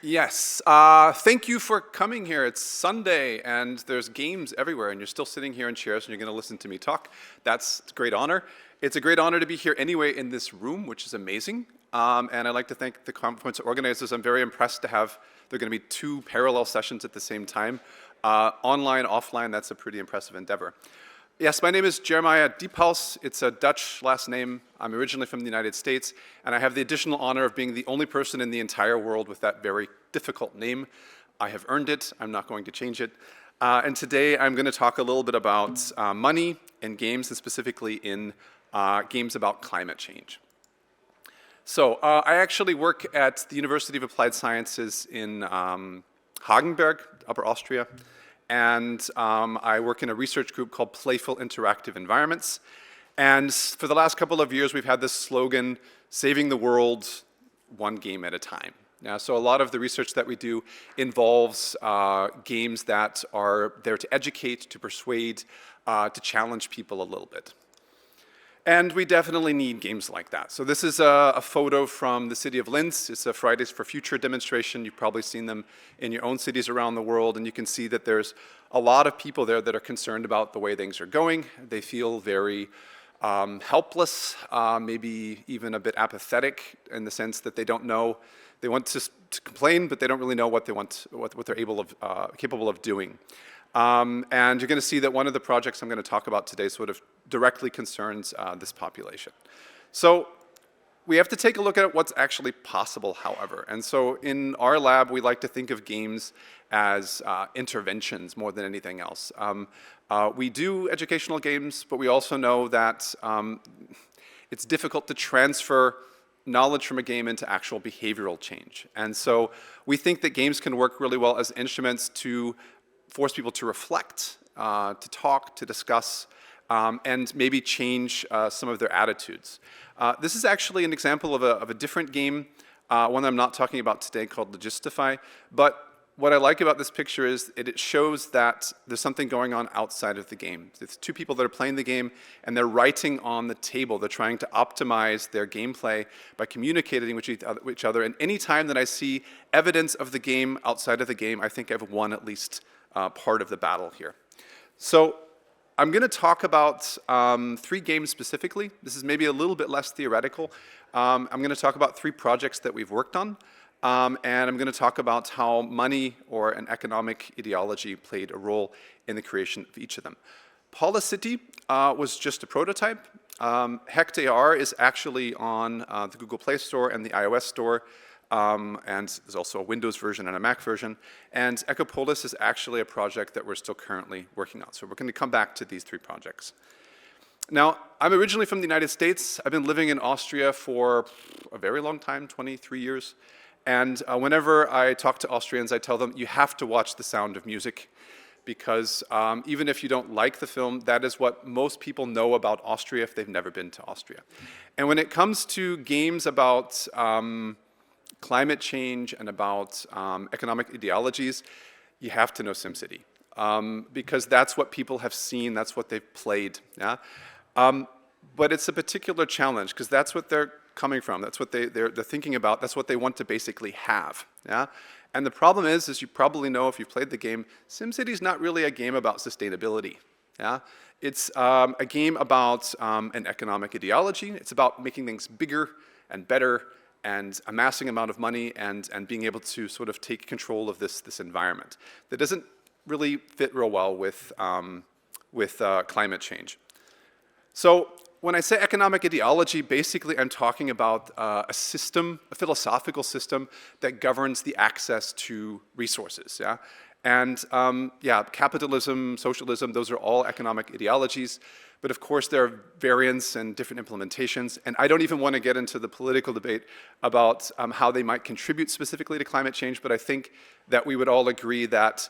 Yes, thank you for coming here. It's Sunday and there's games everywhere and you're still sitting here in chairs and you're going to listen to me talk. That's a great honor. It's a great honor to be here anyway in this room, which is amazing. And I'd like to thank the conference organizers. I'm very impressed to have, there are going to be 2 parallel sessions at the same time. Online, offline, that's a pretty impressive endeavor. Yes, my name is Jeremiah Diephuis. It's a Dutch last name. I'm originally from the United States, and I have the additional honor of being the only person in the entire world with that very difficult name. I have earned it. I'm not going to change it. And today I'm going to talk a little bit about money in games, and specifically in games about climate change. So I actually work at the University of Applied Sciences in Hagenberg, Upper Austria. And I work in a research group called Playful Interactive Environments. And for the last couple of years, we've had this slogan, saving the world one game at a time. Yeah, so a lot of the research that we do involves games that are there to educate, to persuade, to challenge people a little bit. And we definitely need games like that. So this is a photo from the city of Linz. It's a Fridays for Future demonstration. You've probably seen them in your own cities around the world, and you can see that there's a lot of people there that are concerned about the way things are going. They feel very helpless, maybe even a bit apathetic in the sense that they don't know, they want to complain, but they don't really know what they're capable of doing. And you're going to see that one of the projects I'm going to talk about today sort of directly concerns this population. So we have to take a look at what's actually possible, however. And so in our lab, we like to think of games as interventions more than anything else. We do educational games, but we also know that it's difficult to transfer knowledge from a game into actual behavioral change. And so we think that games can work really well as instruments to force people to reflect, to talk, to discuss, and maybe change some of their attitudes. This is actually an example of a different game, one that I'm not talking about today, called Logistify. But what I like about this picture is it shows that there's something going on outside of the game. It's 2 people that are playing the game, and they're writing on the table. They're trying to optimize their gameplay by communicating with each other. And any time that I see evidence of the game outside of the game, I think I've won at least part of the battle here. So I'm going to talk about 3 games specifically. This is maybe a little bit less theoretical. I'm going to talk about 3 projects that we've worked on. And I'm going to talk about how money or an economic ideology played a role in the creation of each of them. Policity was just a prototype. HectAR is actually on the Google Play Store and the iOS Store. And there's also a Windows version and a Mac version. And Ecopolis is actually a project that we're still currently working on. So we're going to come back to these 3 projects. Now, I'm originally from the United States. I've been living in Austria for a very long time, 23 years. And whenever I talk to Austrians, I tell them, you have to watch The Sound of Music, because even if you don't like the film, that is what most people know about Austria if they've never been to Austria. And when it comes to games about climate change and about economic ideologies, you have to know SimCity, because that's what people have seen, that's what they've played. Yeah? But it's a particular challenge, because that's what they're coming from, that's what they're thinking about, that's what they want to basically have. Yeah? And the problem is, as you probably know if you've played the game, SimCity is not really a game about sustainability. Yeah? It's a game about an economic ideology. It's about making things bigger and better and amassing amount of money and being able to sort of take control of this environment. That doesn't really fit real well with climate change. So when I say economic ideology, basically I'm talking about a system, a philosophical system that governs the access to resources. Yeah? And yeah, capitalism, socialism, those are all economic ideologies. But of course, there are variants and different implementations. And I don't even want to get into the political debate about how they might contribute specifically to climate change. But I think that we would all agree that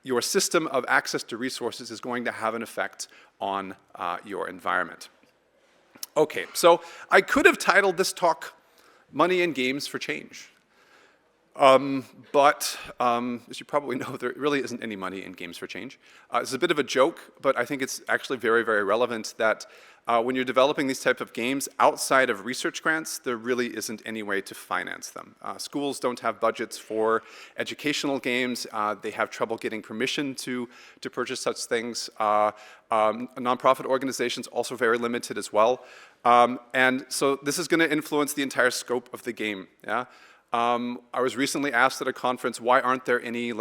your system of access to resources is going to have an effect on your environment. Okay, so I could have titled this talk Money and Games for Change. As you probably know, there really isn't any money in games for change. It's a bit of a joke, but I think it's actually very, very relevant that when you're developing these type of games outside of research grants, there really isn't any way to finance them. Schools don't have budgets for educational games. They have trouble getting permission to purchase such things. Nonprofit organizations also very limited as well. And so this is going to influence the entire scope of the game. Yeah? I was recently asked at a conference, why aren't there any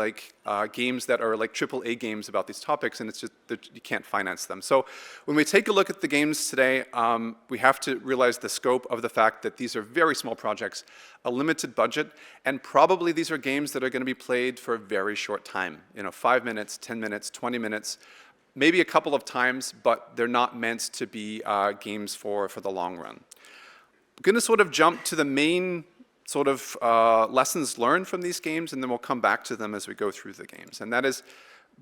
games that are like AAA games about these topics, and it's just that you can't finance them. So when we take a look at the games today, we have to realize the scope of the fact that these are very small projects, a limited budget, and probably these are games that are going to be played for a very short time, 5 minutes, 10 minutes, 20 minutes, maybe a couple of times, but they're not meant to be games for the long run. I'm going to sort of jump to the main sort of lessons learned from these games, and then we'll come back to them as we go through the games. And that is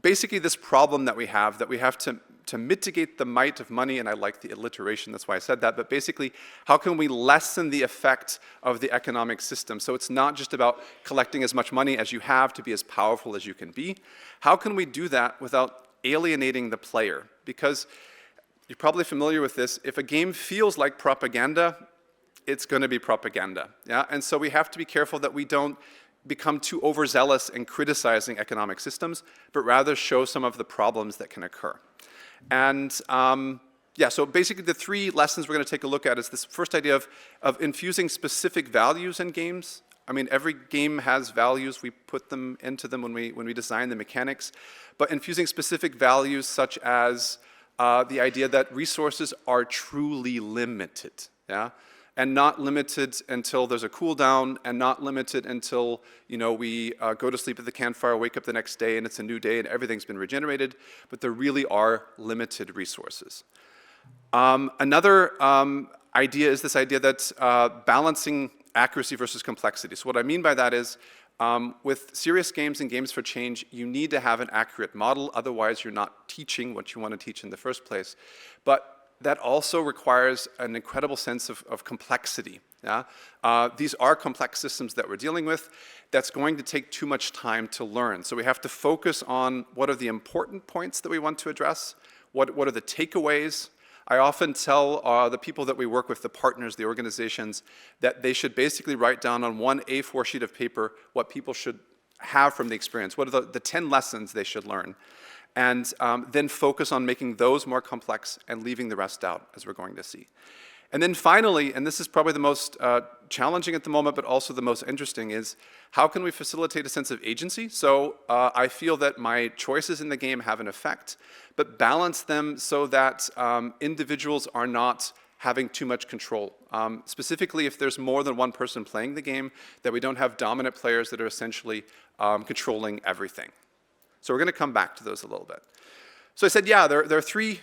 basically this problem that we have to mitigate the might of money, and I like the alliteration, that's why I said that, but basically, how can we lessen the effect of the economic system? So it's not just about collecting as much money as you have to be as powerful as you can be. How can we do that without alienating the player? Because you're probably familiar with this, if a game feels like propaganda, it's going to be propaganda, yeah? And so we have to be careful that we don't become too overzealous in criticizing economic systems, but rather show some of the problems that can occur. And so basically the three lessons we're going to take a look at is this first idea of infusing specific values in games. I mean, every game has values. We put them into them when we design the mechanics. But infusing specific values such as the idea that resources are truly limited, yeah? And not limited until there's a cooldown, and not limited until we go to sleep at the campfire, wake up the next day, and it's a new day, and everything's been regenerated. But there really are limited resources. Another idea is this idea that balancing accuracy versus complexity. So what I mean by that is, with serious games and games for change, you need to have an accurate model. Otherwise, you're not teaching what you want to teach in the first place. But that also requires an incredible sense of complexity. Yeah? These are complex systems that we're dealing with. That's going to take too much time to learn. So we have to focus on what are the important points that we want to address, what are the takeaways. I often tell the people that we work with, the partners, the organizations, that they should basically write down on one A4 sheet of paper what people should have from the experience, what are the 10 lessons they should learn. And then focus on making those more complex and leaving the rest out, as we're going to see. And then finally, and this is probably the most challenging at the moment, but also the most interesting, is how can we facilitate a sense of agency? So I feel that my choices in the game have an effect, but balance them so that individuals are not having too much control. Specifically, if there's more than one person playing the game, that we don't have dominant players that are essentially controlling everything. So we're going to come back to those a little bit. So I said, yeah, there are three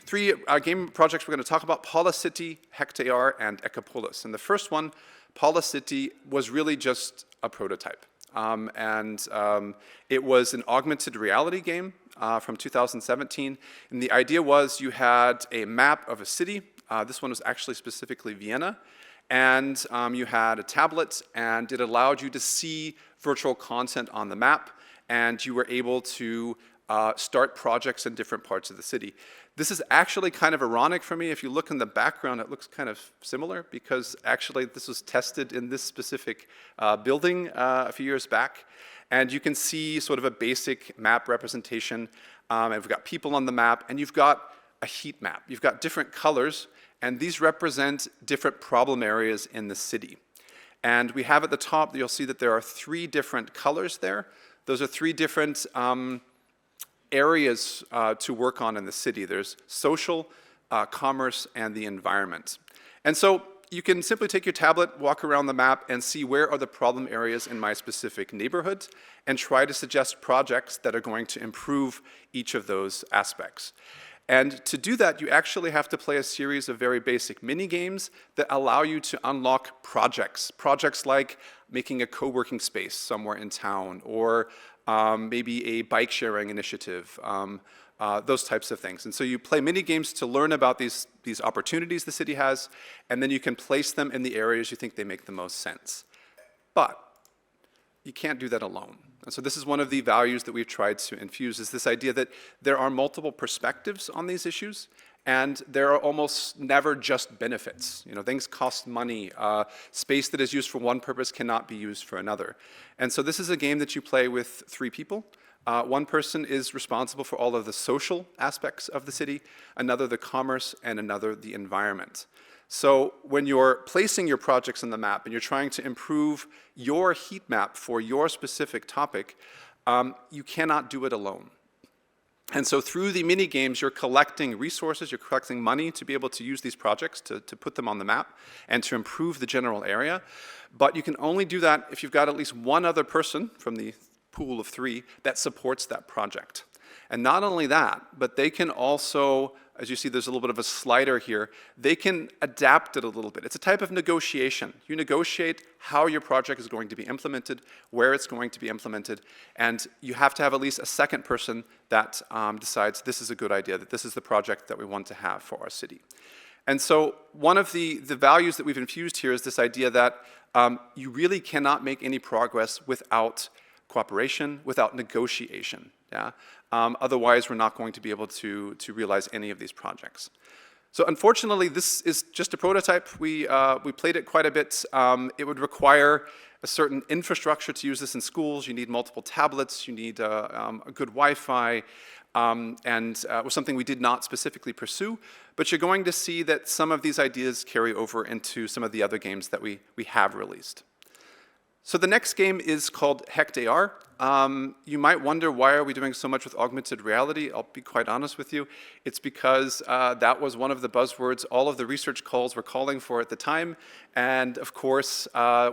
game projects we're going to talk about: Policity, Hectare, and Ecopolis. And the first one, Policity, was really just a prototype. It was an augmented reality game from 2017. And the idea was you had a map of a city. This one was actually specifically Vienna. And you had a tablet, and it allowed you to see virtual content on the map. And you were able to start projects in different parts of the city. This is actually kind of ironic for me. If you look in the background, it looks kind of similar, because actually this was tested in this specific building a few years back. And you can see sort of a basic map representation. And we've got people on the map, and you've got a heat map. You've got different colors, and these represent different problem areas in the city. And we have at the top, you'll see that there are 3 different colors there. Those are 3 different areas to work on in the city. There's social, commerce, and the environment. And so you can simply take your tablet, walk around the map, and see where are the problem areas in my specific neighborhood, and try to suggest projects that are going to improve each of those aspects. And to do that, you actually have to play a series of very basic mini-games that allow you to unlock projects. Projects like making a co-working space somewhere in town, or maybe a bike-sharing initiative, those types of things. And so you play mini-games to learn about these opportunities the city has, and then you can place them in the areas you think they make the most sense. But you can't do that alone. And so this is one of the values that we've tried to infuse, is this idea that there are multiple perspectives on these issues, and there are almost never just benefits. You know, things cost money. Space that is used for one purpose cannot be used for another. And so this is a game that you play with 3 people. One person is responsible for all of the social aspects of the city, another the commerce, and another the environment. So when you're placing your projects on the map and you're trying to improve your heat map for your specific topic, you cannot do it alone. And so through the mini games, you're collecting resources, you're collecting money to be able to use these projects to put them on the map and to improve the general area. But you can only do that if you've got at least one other person from the pool of 3 that supports that project. And not only that, but they can also, as you see, there's a little bit of a slider here, they can adapt it a little bit. It's a type of negotiation. You negotiate how your project is going to be implemented, where it's going to be implemented, and you have to have at least a second person that decides this is a good idea, that this is the project that we want to have for our city. And so one of the values that we've infused here is this idea that you really cannot make any progress without cooperation, without negotiation. Yeah? Otherwise, we're not going to be able to realize any of these projects. So unfortunately, this is just a prototype. We played it quite a bit. It would require a certain infrastructure to use this in schools. You need multiple tablets. You need a good Wi-Fi. And was something we did not specifically pursue. But you're going to see that some of these ideas carry over into some of the other games that we have released. So the next game is called HectAR. You might wonder, why are we doing so much with augmented reality? I'll be quite honest with you. It's because that was one of the buzzwords all of the research calls were calling for at the time. And of course,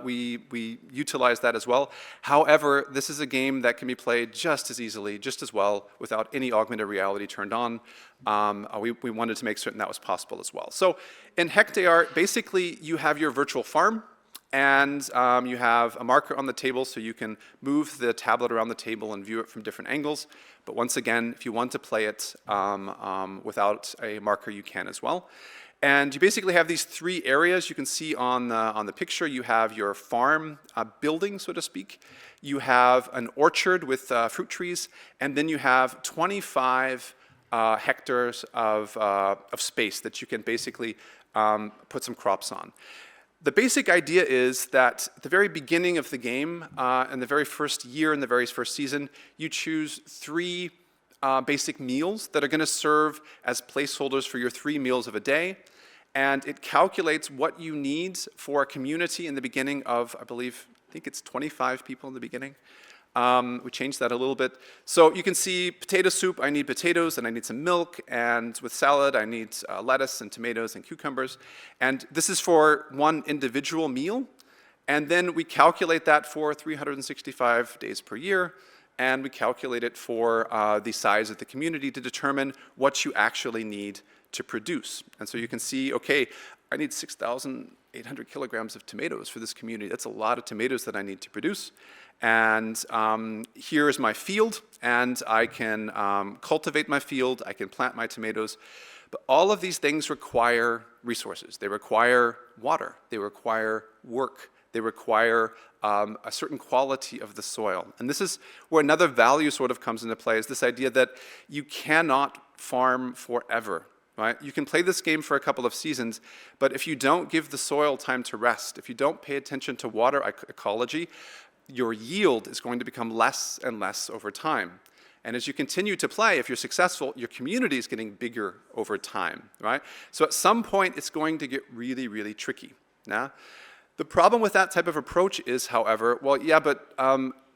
we utilize that as well. However, this is a game that can be played just as easily, just as well, without any augmented reality turned on. We wanted to make certain that was possible as well. So in HectAR, basically, you have your virtual farm. And you have a marker on the table so you can move the tablet around the table and view it from different angles. But once again, if you want to play it without a marker, you can as well. And you basically have these 3 areas you can see on the picture. You have your farm building, so to speak. You have an orchard with fruit trees. And then you have 25 hectares of space that you can basically put some crops on. The basic idea is that at the very beginning of the game, in the very first year, in the very first season, you choose 3 basic meals that are going to serve as placeholders for your 3 meals of a day. And it calculates what you need for a community in the beginning of, I think it's 25 people in the beginning. We changed that a little bit. So you can see potato soup, I need potatoes and I need some milk, and with salad I need lettuce and tomatoes and cucumbers. And this is for one individual meal. And then we calculate that for 365 days per year, and we calculate it for the size of the community to determine what you actually need to produce. And so you can see, okay, I need 6,800 kilograms of tomatoes for this community. That's a lot of tomatoes that I need to produce. And here is my field, and I can cultivate my field, I can plant my tomatoes. But all of these things require resources. They require water, they require work, they require a certain quality of the soil. And this is where another value sort of comes into play, is this idea that you cannot farm forever. Right? You can play this game for a couple of seasons, but if you don't give the soil time to rest, if you don't pay attention to water ecology, your yield is going to become less and less over time. And as you continue to play, if you're successful, your community is getting bigger over time, right? So at some point, it's going to get really, really tricky. Yeah? The problem with that type of approach is, however, well, yeah, but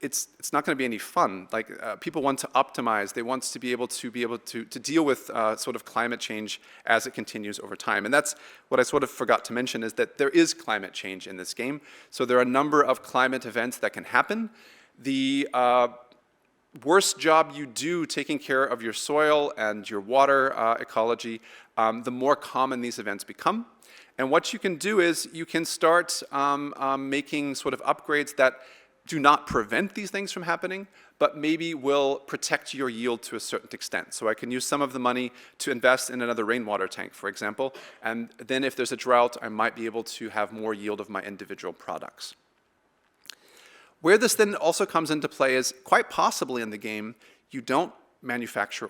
it's not going to be any fun. Like people want to optimize. They want to be able to deal with sort of climate change as it continues over time. And that's what I sort of forgot to mention, is that there is climate change in this game. So there are a number of climate events that can happen. The worse job you do taking care of your soil and your water ecology, the more common these events become. And what you can do is you can start making sort of upgrades that do not prevent these things from happening, but maybe will protect your yield to a certain extent. So I can use some of the money to invest in another rainwater tank, for example, and then if there's a drought, I might be able to have more yield of my individual products. Where this then also comes into play is quite possibly in the game, you don't manufacture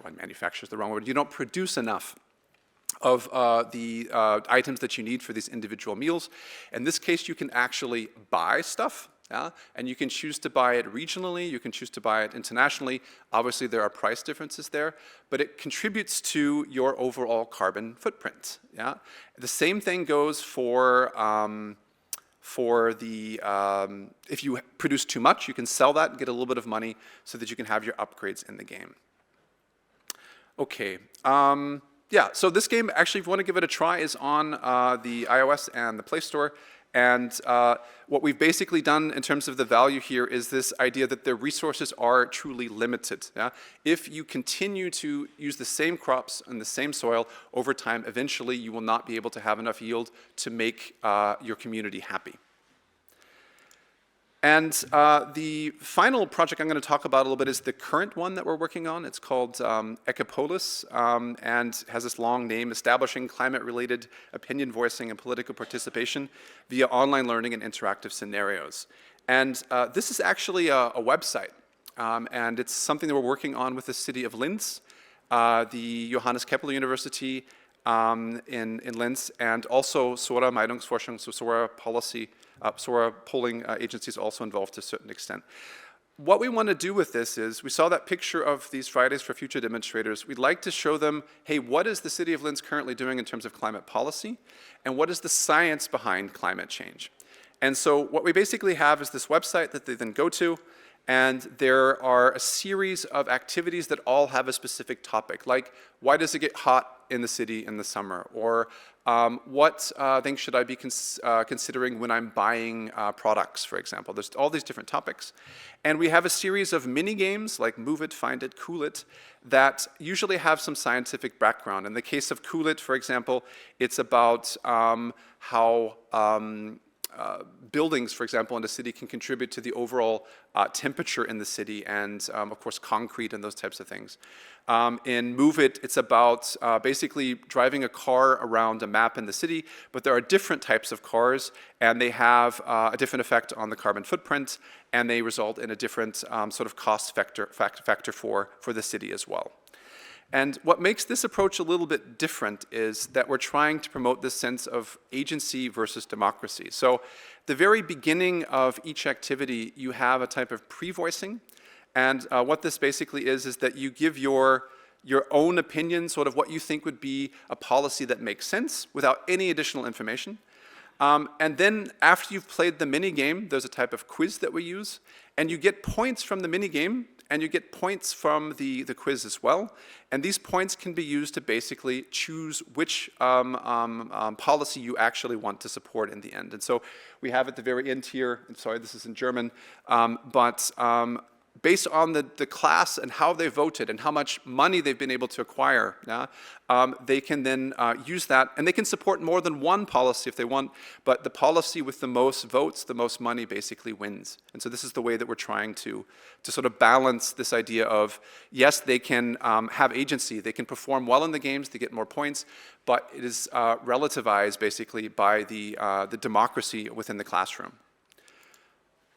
is the wrong word, you don't produce enough of the items that you need for these individual meals. In this case, you can actually buy stuff, yeah? And you can choose to buy it regionally, you can choose to buy it internationally. Obviously, there are price differences there, but it contributes to your overall carbon footprint, yeah? The same thing goes for if you produce too much, you can sell that and get a little bit of money so that you can have your upgrades in the game. Okay. Yeah, so this game, actually, if you want to give it a try, is on the iOS and the Play Store. And what we've basically done in terms of the value here is this idea that the resources are truly limited. Yeah? If you continue to use the same crops and the same soil over time, eventually you will not be able to have enough yield to make your community happy. And the final project I'm going to talk about a little bit is the current one that we're working on. It's called Ecopolis, and has this long name, Establishing Climate-Related Opinion Voicing and Political Participation via Online Learning and Interactive Scenarios. And this is actually a website, and it's something that we're working on with the city of Linz, the Johannes Kepler University in Linz, and also Sora Meinungsforschung, so Sora Policy, Sora polling agencies also involved to a certain extent. What we want to do with this is, we saw that picture of these Fridays for Future demonstrators. We'd like to show them, hey, what is the city of Linz currently doing in terms of climate policy, and what is the science behind climate change? And so what we basically have is this website that they then go to, and there are a series of activities that all have a specific topic, like why does it get hot in the city in the summer, or what things should I be considering when I'm buying products, for example. There's all these different topics. And we have a series of mini games like Move It, Find It, Cool It, that usually have some scientific background. In the case of Cool It, for example, it's about how buildings, for example, in a city can contribute to the overall temperature in the city, and of course concrete and those types of things. In Move It, it's about basically driving a car around a map in the city, but there are different types of cars, and they have a different effect on the carbon footprint, and they result in a different sort of cost factor for the city as well. And what makes this approach a little bit different is that we're trying to promote this sense of agency versus democracy. So the very beginning of each activity, you have a type of pre-voicing. And what this basically is that you give your own opinion, sort of what you think would be a policy that makes sense without any additional information. And then after you've played the mini game, there's a type of quiz that we use, and you get points from the mini game, and you get points from the quiz as well. And these points can be used to basically choose which policy you actually want to support in the end. And so we have at the very end here, I'm sorry, this is in German, based on the class and how they voted and how much money they've been able to acquire, yeah, they can then use that, and they can support more than one policy if they want, but the policy with the most votes, the most money basically wins. And so this is the way that we're trying to sort of balance this idea of, yes, they can have agency, they can perform well in the games, they get more points, but it is relativized basically by the democracy within the classroom.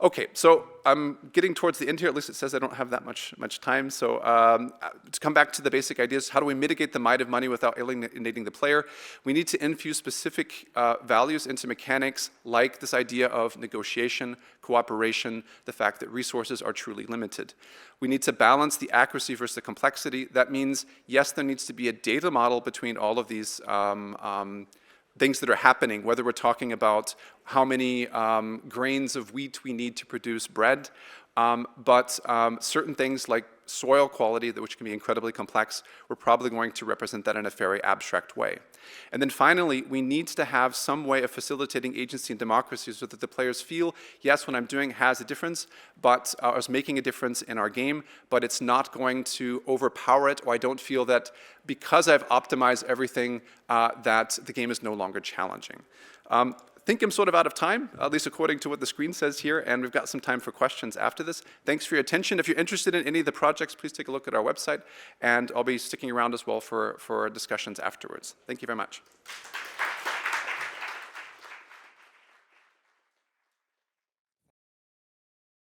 Okay, so I'm getting towards the end here, at least it says I don't have that much time. So to come back to the basic ideas, how do we mitigate the might of money without alienating the player? We need to infuse specific values into mechanics, like this idea of negotiation, cooperation, the fact that resources are truly limited. We need to balance the accuracy versus the complexity. That means, yes, there needs to be a data model between all of these things that are happening, whether we're talking about how many grains of wheat we need to produce bread, but certain things like soil quality, which can be incredibly complex, we're probably going to represent that in a very abstract way. And then finally, we need to have some way of facilitating agency and democracy so that the players feel, yes, what I'm doing has a difference, but is making a difference in our game, but it's not going to overpower it, or I don't feel that because I've optimized everything, that the game is no longer challenging. I think I'm sort of out of time, at least according to what the screen says here, and we've got some time for questions after this. Thanks for your attention. If you're interested in any of the projects, please take a look at our website, and I'll be sticking around as well for discussions afterwards. Thank you very much.